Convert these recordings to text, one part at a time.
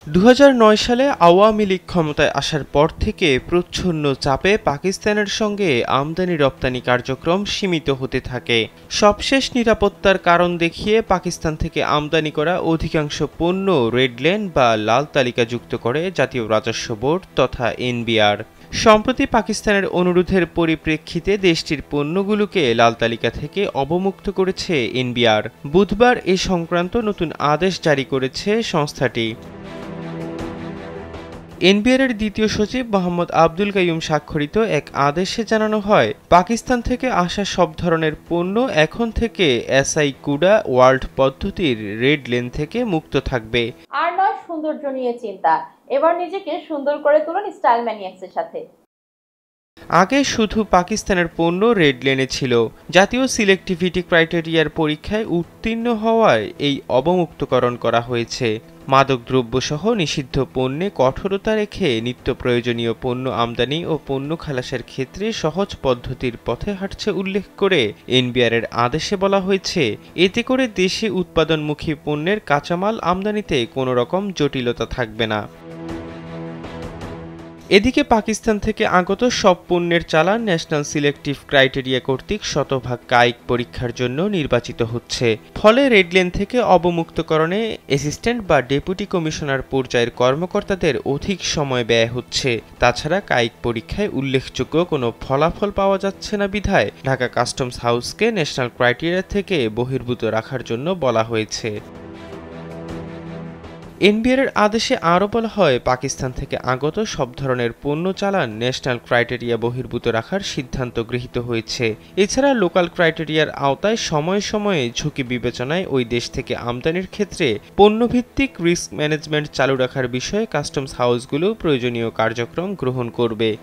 ২০০৯ সালে আওয়ামী লীগ ক্ষমতায় আসার পর থেকে প্রচ্ছন্ন চাপে পাকিস্তানের সঙ্গে আমদানি-রপ্তানি কার্যক্রম সীমিত হতে থাকে। সবশেষ নিরাপত্তার কারণ দেখিয়ে পাকিস্তান থেকে আমদানি করা অধিকাংশ পণ্য রেড লেন বা লাল তালিকাযুক্ত করে জাতীয় রাজস্ব বোর্ড তথা এনবিআর। সম্প্রতি পাকিস্তানের অনুরোধের পরিপ্রেক্ষিতে দেশটির পণ্যগুলোকে লাল তালিকা থেকে অবমুক্ত করেছে এনবিআর। বুধবার এ সংক্রান্ত নতুন আদেশ জারি করেছে সংস্থাটি। এনবিআরের দ্বিতীয় সচিব মোহাম্মদ আবদুল কাইয়ুম স্বাক্ষরিত এক আদেশে জানানো হয়, পাকিস্তান থেকে আসা সব ধরনের পণ্য এখন থেকে এসআই কুডা ওয়ার্ল্ড পদ্ধতির রেড লেন থেকে মুক্ত থাকবে। আর নয় সৌন্দর্য নিয়ে চিন্তা, এবার নিজেকে সুন্দর করে তুলুন স্টাইল ম্যানিয়াক্সের সাথে। আগে শুধু পাকিস্তানের পণ্য রেড লেনে ছিল। জাতীয় সিলেক্টিভিটি ক্রাইটেরিয়ার পরীক্ষায় উত্তীর্ণ হওয়ায় এই অবমুক্তকরণ করা হয়েছে। মাদকদ্রব্যসহ নিষিদ্ধ পণ্যে কঠোরতা রেখে নিত্য প্রয়োজনীয় পণ্য আমদানি ও পণ্য খালাসের ক্ষেত্রে সহজ পদ্ধতির পথে হাঁটছে উল্লেখ করে এনবিআরের আদেশে বলা হয়েছে, এতে করে দেশে উৎপাদনমুখী পণ্যের কাঁচামাল আমদানিতে কোনো রকম জটিলতা থাকবে না। এদিকে পাকিস্তান থেকে আগত সব পণ্যের চালান ন্যাশনাল সিলেক্টিভ ক্রাইটেরিয়া কর্তৃক শতভাগ কায়িক পরীক্ষার জন্য নির্বাচিত হচ্ছে। ফলে রেড লেন থেকে অবমুক্তকরণে অ্যাসিস্ট্যান্ট বা ডেপুটি কমিশনার পর্যায়ের কর্মকর্তাদের অধিক সময় ব্যয় হচ্ছে। তাছাড়া কায়িক পরীক্ষায় উল্লেখযোগ্য কোনো ফলাফল পাওয়া যাচ্ছে না বিধায় ঢাকা কাস্টমস হাউসকে ন্যাশনাল ক্রাইটেরিয়া থেকে বহির্ভূত রাখার জন্য বলা হয়েছে। এনবিআরের আদেশে আরও বলা হয়, পাকিস্তান থেকে আগত সব ধরনের পণ্য চালান ন্যাশনাল ক্রাইটেরিয়া বহির্ভূত রাখার সিদ্ধান্ত গৃহীত হয়েছে। এছাড়া লোকাল ক্রাইটেরিয়ার আওতায় সময়ে সময়ে ঝুঁকি বিবেচনায় ওই দেশ থেকে আমদানির ক্ষেত্রে পণ্যভিত্তিক রিস্ক ম্যানেজমেন্ট চালু রাখার বিষয়ে কাস্টমস হাউসগুলো প্রয়োজনীয় কার্যক্রম গ্রহণ করবে।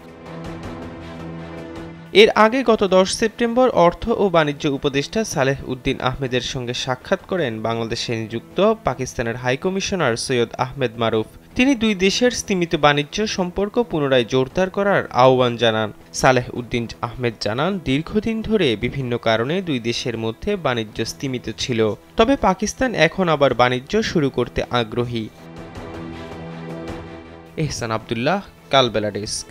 এর আগে গত ১০ সেপ্টেম্বর অর্থ ও বাণিজ্য উপদেষ্টা সালেহ উদ্দিন আহমেদের সঙ্গে সাক্ষাৎ করেন বাংলাদেশে নিযুক্ত পাকিস্তানের হাইকমিশনার সৈয়দ আহমেদ মারুফ। তিনি দুই দেশের স্তীমিত বাণিজ্য সম্পর্ক পুনরায় জোরদার করার আহ্বান জানান। সালেহ উদ্দিন আহমেদ জানান, দীর্ঘদিন ধরে বিভিন্ন কারণে দুই দেশের মধ্যে বাণিজ্য স্তীমিত ছিল, তবে পাকিস্তান এখন আবার বাণিজ্য শুরু করতে আগ্রহী। এহসান আব্দুল্লাহ, কালবেলা ডেস্ক।